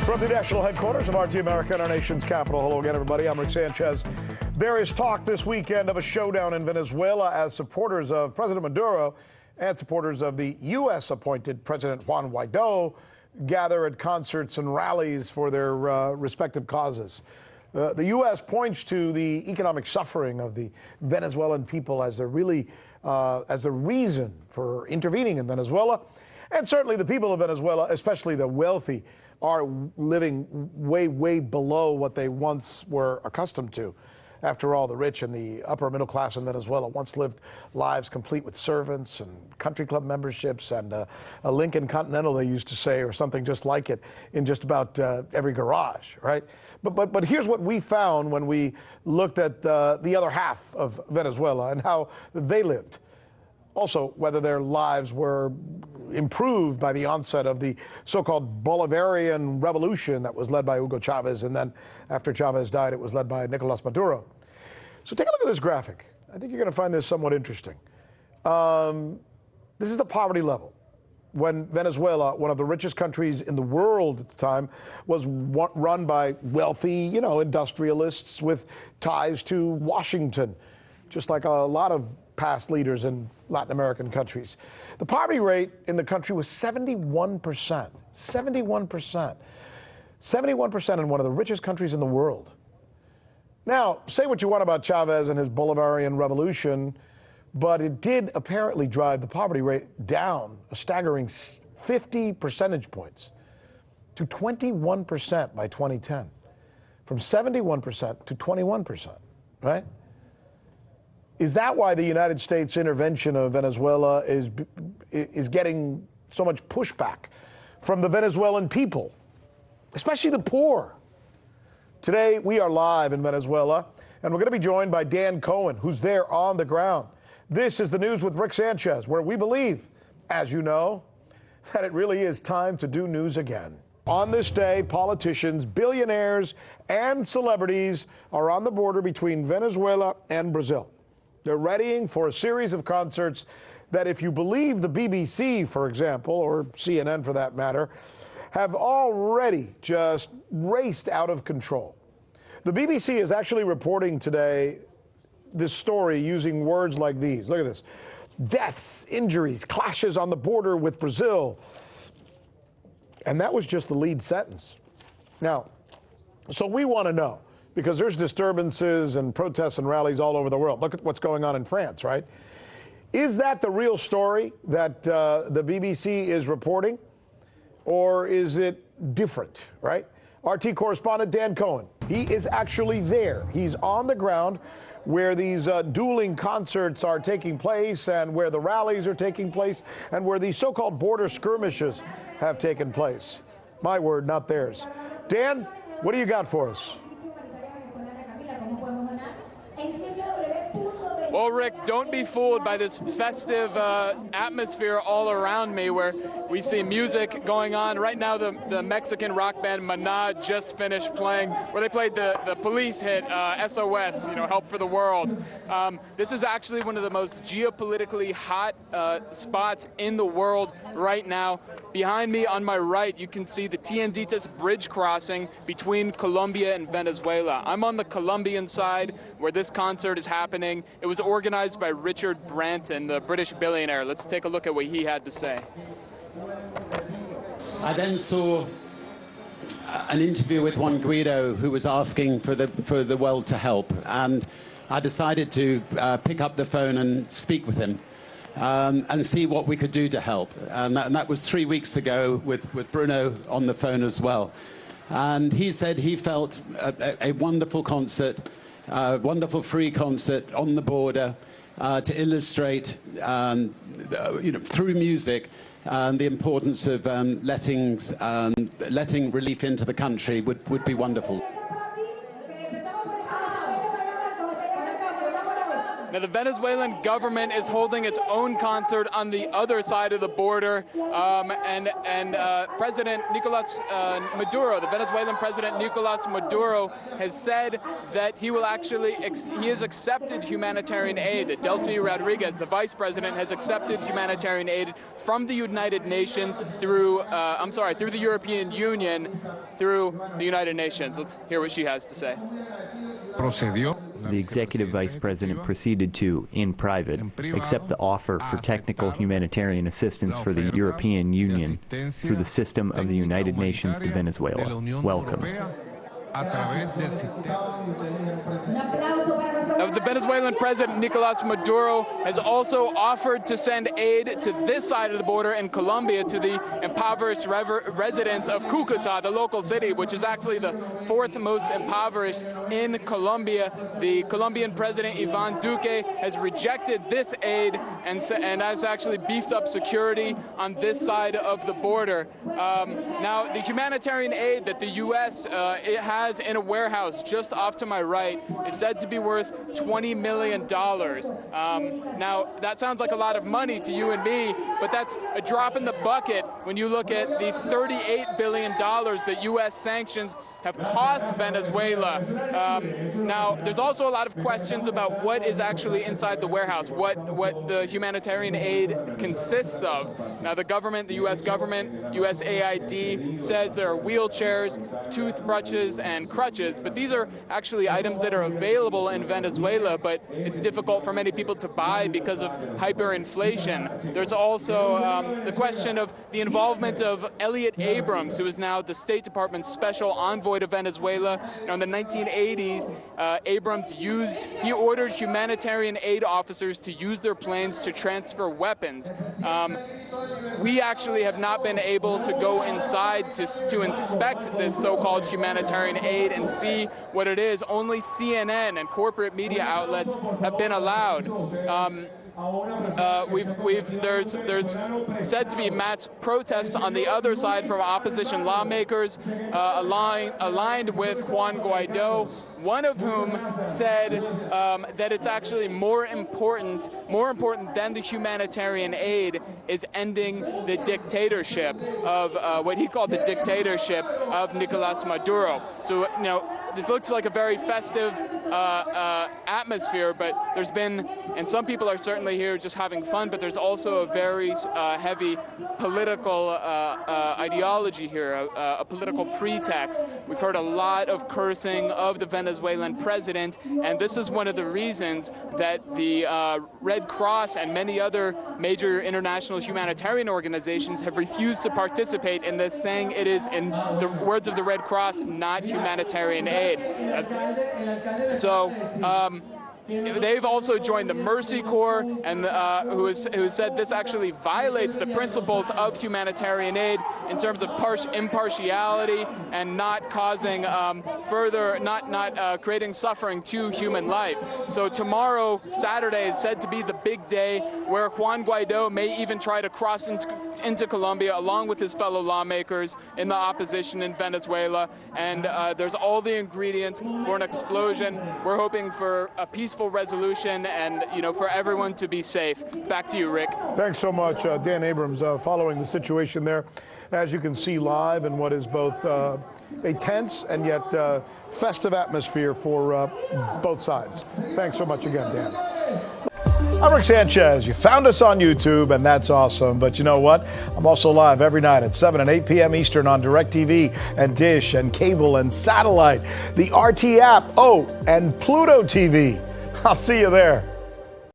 From the national headquarters of RT America in our nation's capital. Hello again, everybody. I'm Rick Sanchez. There is talk this weekend of a showdown in Venezuela as supporters of President Maduro and supporters of the U.S.-appointed President Juan Guaido gather at concerts and rallies for their respective causes. The U.S. points to the economic suffering of the Venezuelan people as the reason for intervening in Venezuela. And certainly the people of Venezuela, especially the wealthy, are living way, way below what they once were accustomed to. After all, the rich and the upper middle class in Venezuela once lived lives complete with servants and country club memberships and a Lincoln Continental, they used to say, or something just like it in just about every garage, right? But here's what we found when we looked at the other half of Venezuela and how they lived. Also, whether their lives were improved by the onset of the so-called Bolivarian revolution that was led by Hugo Chavez, and then after Chavez died, it was led by Nicolas Maduro. So take a look at this graphic. I think you're going to find this somewhat interesting. This is the poverty level when Venezuela, one of the richest countries in the world at the time, was run by wealthy, industrialists with ties to Washington, just like a lot of past leaders in Latin American countries. The poverty rate in the country was 71%. 71%. 71% in one of the richest countries in the world. Now, say what you want about Chavez and his Bolivarian revolution, but it did apparently drive the poverty rate down a staggering 50 percentage points to 21% by 2010. From 71% to 21%, right? Is that why the United States intervention of Venezuela is getting so much pushback from the Venezuelan people, especially the poor? Today, we are live in Venezuela, and we're going to be joined by Dan Cohen, who's there on the ground. This is the News with Rick Sanchez, where we believe, as you know, that it really is time to do news again. On this day, politicians, billionaires, and celebrities are on the border between Venezuela and Brazil. They're readying for a series of concerts that, if you believe the BBC, for example, or CNN for that matter, have already just raced out of control. The BBC is actually reporting today this story using words like these. Look at this. Deaths, injuries, clashes on the border with Brazil. And that was just the lead sentence. Now, so we want to know, because there's disturbances and protests and rallies all over the world. Look at what's going on in France, right? Is that the real story that the BBC is reporting? Or is it different, right? RT correspondent Dan Cohen, he is actually there. He's on the ground where these dueling concerts are taking place and where the rallies are taking place and where these so-called border skirmishes have taken place. My word, not theirs. Dan, what do you got for us? Well, Rick, don't be fooled by this festive atmosphere all around me where we see music going on. Right now, the Mexican rock band Maná just finished playing, where they played the Police hit, SOS, Help for the World. This is actually one of the most geopolitically hot spots in the world right now. Behind me on my right, you can see the Tienditas bridge crossing between Colombia and Venezuela. I'm on the Colombian side where this concert is happening. It was organized by Richard Branson, the British billionaire. Let's take a look at what he had to say. I then saw an interview with Juan Guaido, who was asking for the world to help, and I decided to pick up the phone and speak with him. And see what we could do to help. And that was 3 weeks ago with Bruno on the phone as well. And he said he felt a wonderful concert, wonderful free concert on the border to illustrate, through music, the importance of letting relief into the country would be wonderful. Now, the Venezuelan government is holding its own concert on the other side of the border, and President Nicolas Maduro, the Venezuelan President Nicolas Maduro, has said that he will he has accepted humanitarian aid. That Delcy Rodriguez, the vice president, has accepted humanitarian aid from the United Nations through the European Union, through the United Nations. Let's hear what she has to say. The executive vice president proceeded to, in private, accept the offer for technical humanitarian assistance for the European Union through the system of the United Nations to Venezuela. Welcome. The Venezuelan president, Nicolas Maduro, has also offered to send aid to this side of the border in Colombia to the impoverished residents of Cúcuta, the local city, which is actually the fourth most impoverished in Colombia. The Colombian president, Iván Duque, has rejected this aid and has actually beefed up security on this side of the border. Now, the humanitarian aid that the U.S. It has in a warehouse just off to my right is said to be worth $20 million. Now, that sounds like a lot of money to you and me, but that's a drop in the bucket when you look at the $38 billion that U.S. sanctions have cost Venezuela. Now, there's also a lot of questions about what is actually inside the warehouse, what the humanitarian aid consists of. Now, the government, the U.S. government, USAID, says there are wheelchairs, toothbrushes, and crutches, but these are actually items that are available in Venezuela, but it's difficult for many people to buy because of hyperinflation. There's also the question of the involvement of Elliot Abrams, who is now the State Department's special envoy to Venezuela. Now, in the 1980s, Abrams ordered humanitarian aid officers to use their planes to transfer weapons. We actually have not been able to go inside to inspect this so-called humanitarian aid and see what it is. Only CNN and corporate media outlets have been allowed. There's said to be mass protests on the other side from opposition lawmakers aligned with Juan Guaido, one of whom said that it's actually more important than the humanitarian aid is ending the dictatorship of what he called the dictatorship of Nicolas Maduro. So, this looks like a very festive atmosphere, but there's been, and some people are certainly here just having fun, but there's also a very heavy political ideology here, a political pretext. We've heard a lot of cursing of the Venezuelan president, and this is one of the reasons that the Red Cross and many other major international humanitarian organizations have refused to participate in this, saying it is, in the words of the Red Cross, not humanitarian aid. So they've also joined the Mercy Corps, and who said this actually violates the principles of humanitarian aid in terms of impartiality and not causing creating suffering to human life. So tomorrow, Saturday, is said to be the big day where Juan Guaido may even try to cross into Colombia along with his fellow lawmakers in the opposition in Venezuela. And there's all the ingredients for an explosion. We're hoping for a peaceful resolution and, for everyone to be safe. Back to you, Rick. Thanks so much, Dan Abrams, following the situation there, as you can see live, in what is both a tense and yet festive atmosphere for both sides. Thanks so much again, Dan. I'm Rick Sanchez. You found us on YouTube, and that's awesome. But you know what? I'm also live every night at 7 and 8 p.m. Eastern on DirecTV and Dish and cable and satellite, the RT app, and Pluto TV. I'll see you there.